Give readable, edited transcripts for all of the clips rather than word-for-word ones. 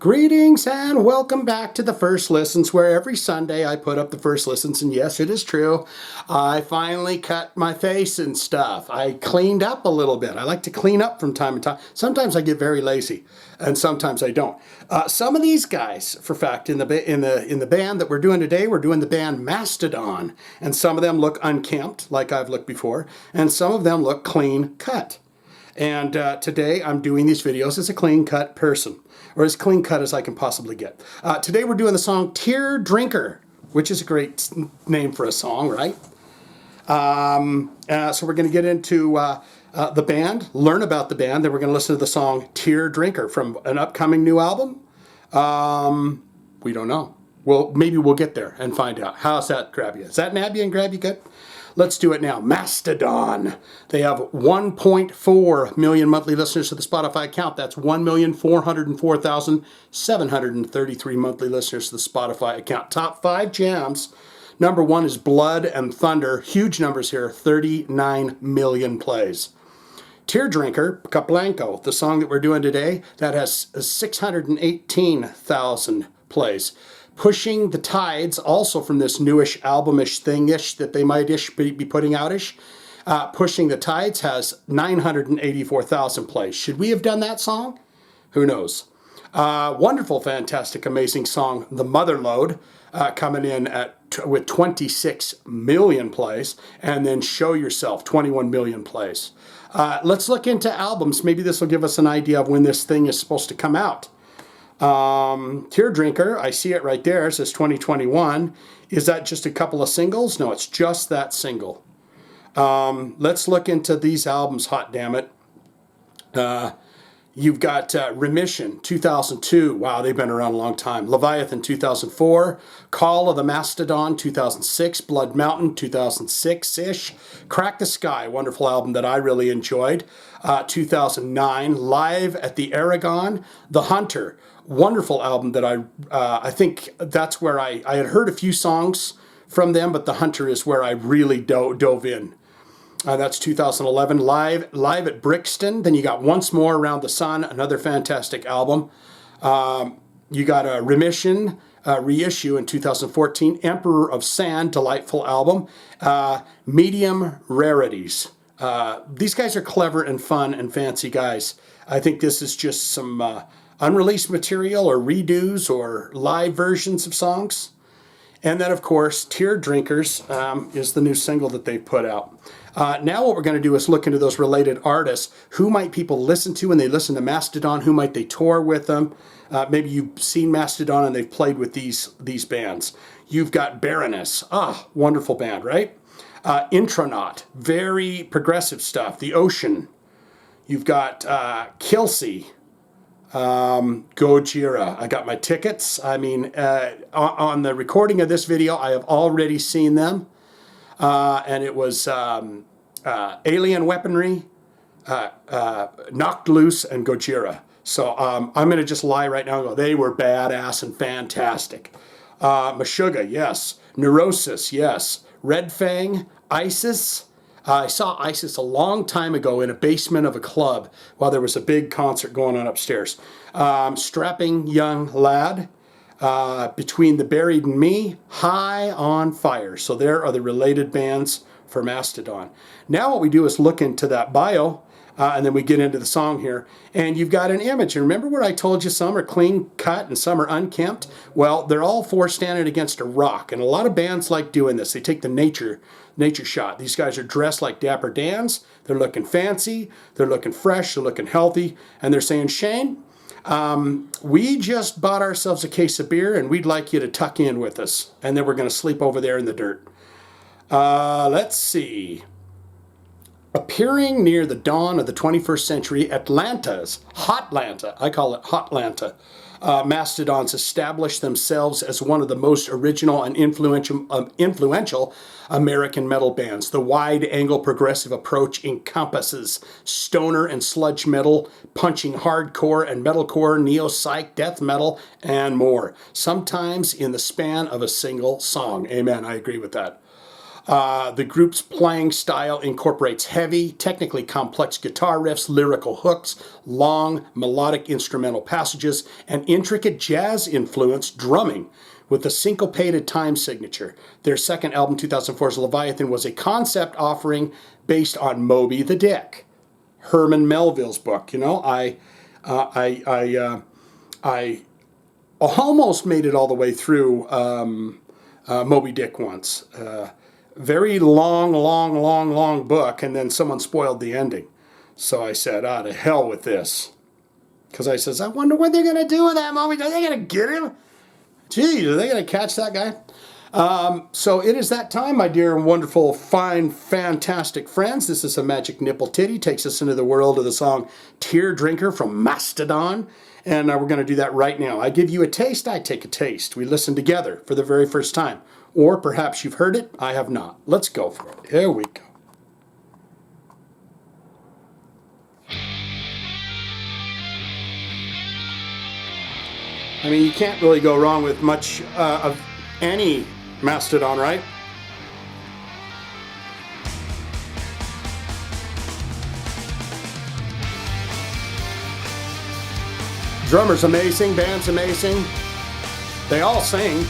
Greetings and welcome back to the First Listens, where every Sunday I put up the First Listens, and yes, it is true. I finally cut my face and stuff. I cleaned up a little bit. I like to clean up from time to time. Sometimes I get very lazy, and sometimes I don't. Some of these guys, for fact, in the band that we're doing today, we're doing the band Mastodon, and some of them look unkempt, like I've looked before, and some of them look clean cut. And today I'm doing these videos as a clean-cut person, or as clean-cut as I can possibly get. Today we're doing the song Teardrinker, which is a great name for a song, right? So we're going to get into the band, learn about the band, then we're going to listen to the song Teardrinker from an upcoming new album. We don't know. Well, maybe we'll get there and find out. How's that grab you? Is that nab you and grab you good? Let's do it now. Mastodon. They have 1.4 million monthly listeners to the Spotify account. That's 1,404,733 monthly listeners to the Spotify account. Top 5 jams. Number 1 is Blood and Thunder. Huge numbers here. 39 million plays. Teardrinker, Caplanco, the song that we're doing today, that has 618,000 plays. Pushing the Tides, also from this newish albumish thingish that they might be putting outish. Pushing the Tides has 984,000 plays. Should we have done that song? Who knows? Wonderful, fantastic, amazing song, The Motherlode, coming in with 26 million plays, and then Show Yourself, 21 million plays. Let's look into albums. Maybe this will give us an idea of when this thing is supposed to come out. Teardrinker, I see it right there. It says 2021. Is that just a couple of singles? No, it's just that single. Let's look into these albums, hot damn it. You've got Remission, 2002. Wow, they've been around a long time. Leviathan, 2004. Call of the Mastodon, 2006. Blood Mountain, 2006-ish. Crack the Sky, wonderful album that I really enjoyed. 2009. Live at the Aragon. The Hunter, wonderful album that I think that's where I had heard a few songs from them, but The Hunter is where I really dove in. That's 2011. Live at Brixton. Then you got Once More Around the Sun, another fantastic album. You got a Remission reissue in 2014. Emperor of Sand, delightful album. Medium Rarities. These guys are clever and fun and fancy guys. I think this is just some unreleased material or redos or live versions of songs. And then, of course, Teardrinkers is the new single that they put out. Now what we're going to do is look into those related artists. Who might people listen to when they listen to Mastodon? Who might they tour with them? Maybe you've seen Mastodon and they've played with these bands. You've got Baroness. Wonderful band, right? Intronaut. Very progressive stuff. The Ocean. You've got Kilsey. Gojira. I got my tickets. I mean, on the recording of this video, I have already seen them. And it was Alien Weaponry, Knocked Loose, and Gojira. So I'm going to just lie right now and go, they were badass and fantastic. Meshuggah, yes. Neurosis, yes. Red Fang, Isis. I saw Isis a long time ago in a basement of a club while there was a big concert going on upstairs. Strapping Young Lad, Between the Buried and Me, High on Fire. So there are the related bands for Mastodon. Now what we do is look into that bio, and then we get into the song here. And you've got an image. And remember where I told you some are clean cut and some are unkempt? Well, they're all four standing against a rock. And a lot of bands like doing this. They take the nature shot. These guys are dressed like Dapper Dans. They're looking fancy. They're looking fresh. They're looking healthy. And they're saying, Shane, we just bought ourselves a case of beer and we'd like you to tuck in with us. And then we're going to sleep over there in the dirt. Let's see. Appearing near the dawn of the 21st century, Hotlanta, I call it Hotlanta, Mastodons established themselves as one of the most original and influential American metal bands. The wide-angle progressive approach encompasses stoner and sludge metal, punching hardcore and metalcore, neo-psych, death metal, and more, sometimes in the span of a single song. Amen, I agree with that. The group's playing style incorporates heavy, technically complex guitar riffs, lyrical hooks, long melodic instrumental passages, and intricate jazz-influenced drumming with a syncopated time signature. Their second album, 2004's Leviathan, was a concept offering based on Moby the Dick, Herman Melville's book. You know, I almost made it all the way through Moby Dick once. Very long book, and then someone spoiled the ending. So I said, to hell with this. Because I says, I wonder what they're going to do with that Moby Dick. Are they going to get him? Gee, are they going to catch that guy? So it is that time, my dear and wonderful, fine, fantastic friends. This is a Magic Nipple Titty. Takes us into the world of the song Teardrinker from Mastodon. And we're going to do that right now. I give you a taste, I take a taste. We listen together for the very first time. Or perhaps you've heard it, I have not. Let's go for it. Here we go. I mean, you can't really go wrong with much of any Mastodon, right? Drummer's amazing, band's amazing. They all sing.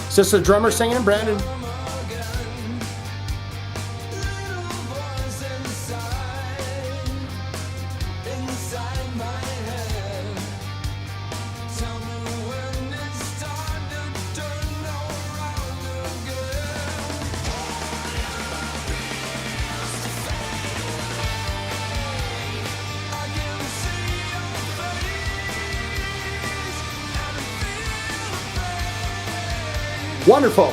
Is this the drummer singing, Brandon? Wonderful.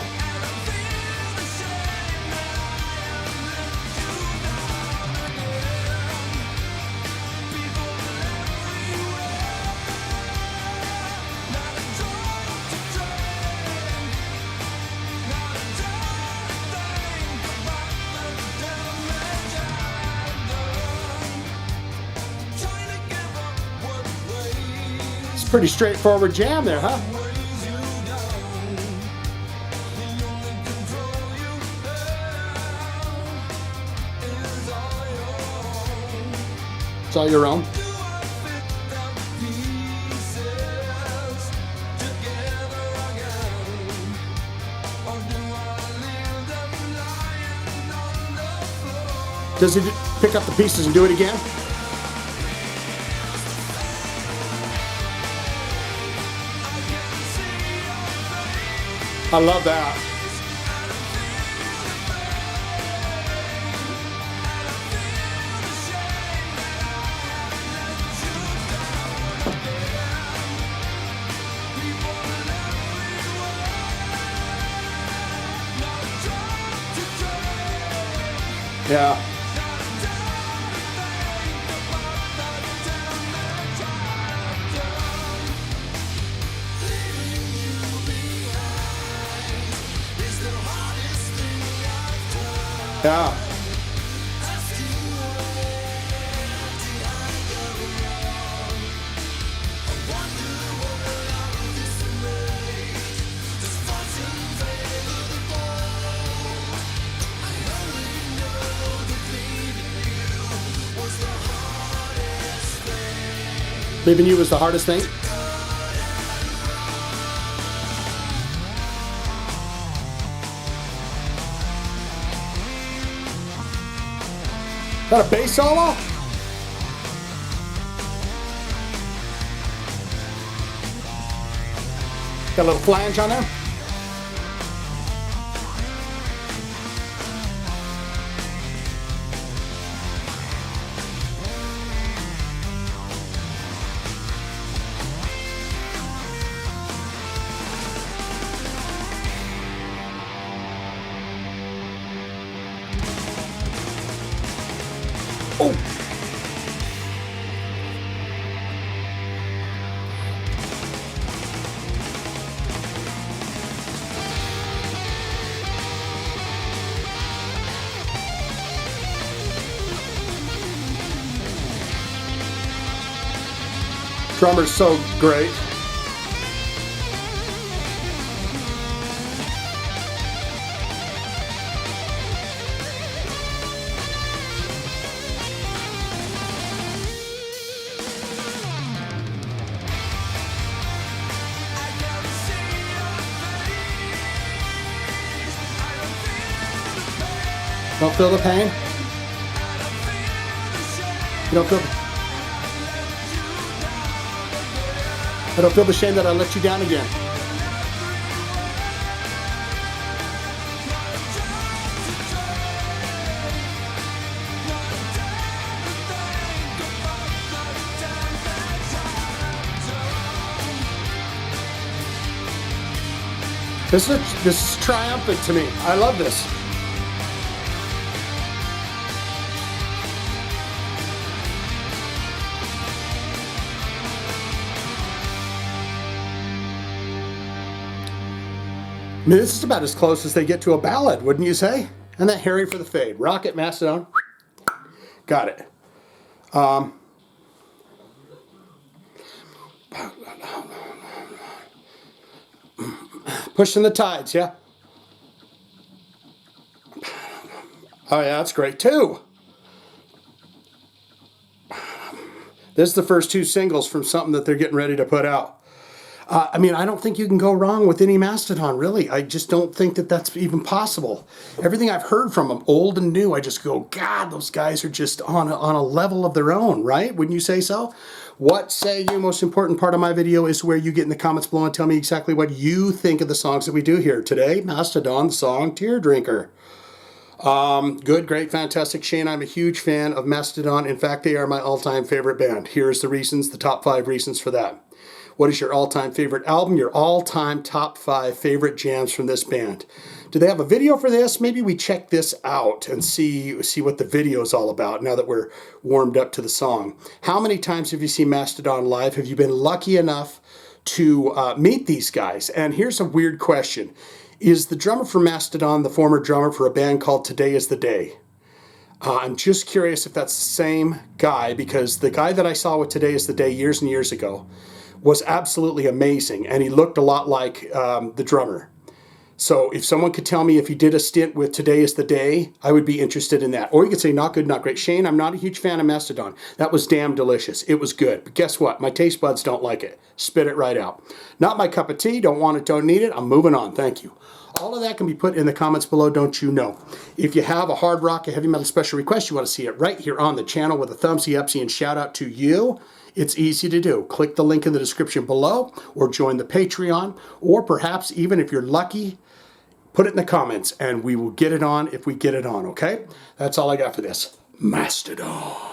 It's a pretty straightforward jam there, huh? It's all your own. Does he pick up the pieces and do it again? I love that. Yeah. Yeah. Leaving you was the hardest thing? Is that a bass solo? Got a little flange on there? Oh! Drummer's so great. Don't feel the pain? You don't feel I don't feel the shame that I let you down again. This is triumphant to me. I love this. I mean, this is about as close as they get to a ballad, wouldn't you say? And that Harry for the fade. Rocket, Mastodon. Got it. Pushing the tides, yeah? Oh yeah, that's great too. This is the first two singles from something that they're getting ready to put out. I mean, I don't think you can go wrong with any Mastodon, really. I just don't think that that's even possible. Everything I've heard from them, old and new, I just go, God, those guys are just on a level of their own, right? Wouldn't you say so? What say you? Most important part of my video is where you get in the comments below and tell me exactly what you think of the songs that we do here. Today, Mastodon, the song Teardrinker. Good, great, fantastic. Shane, I'm a huge fan of Mastodon. In fact, they are my all-time favorite band. Here's the reasons, the top 5 reasons for that. What is your all-time favorite album? Your all-time top 5 favorite jams from this band. Do they have a video for this? Maybe we check this out and see what the video is all about now that we're warmed up to the song. How many times have you seen Mastodon live? Have you been lucky enough to meet these guys? And here's a weird question. Is the drummer for Mastodon the former drummer for a band called Today Is the Day? I'm just curious if that's the same guy, because the guy that I saw with Today Is the Day years and years ago was absolutely amazing, and he looked a lot like the drummer. So if someone could tell me if he did a stint with Today Is the Day, I would be interested in that. Or you could say, not good, not great. Shane, I'm not a huge fan of Mastodon. That was damn delicious. It was good. But guess what? My taste buds don't like it. Spit it right out. Not my cup of tea. Don't want it, don't need it. I'm moving on. Thank you. All of that can be put in the comments below, don't you know. If you have a hard rock, a heavy metal special request, you want to see it right here on the channel with a thumbsy upsy and shout out to you, it's easy to do. Click the link in the description below or join the Patreon, or perhaps even if you're lucky, put it in the comments and we will get it on if we get it on, okay? That's all I got for this. Mastodon.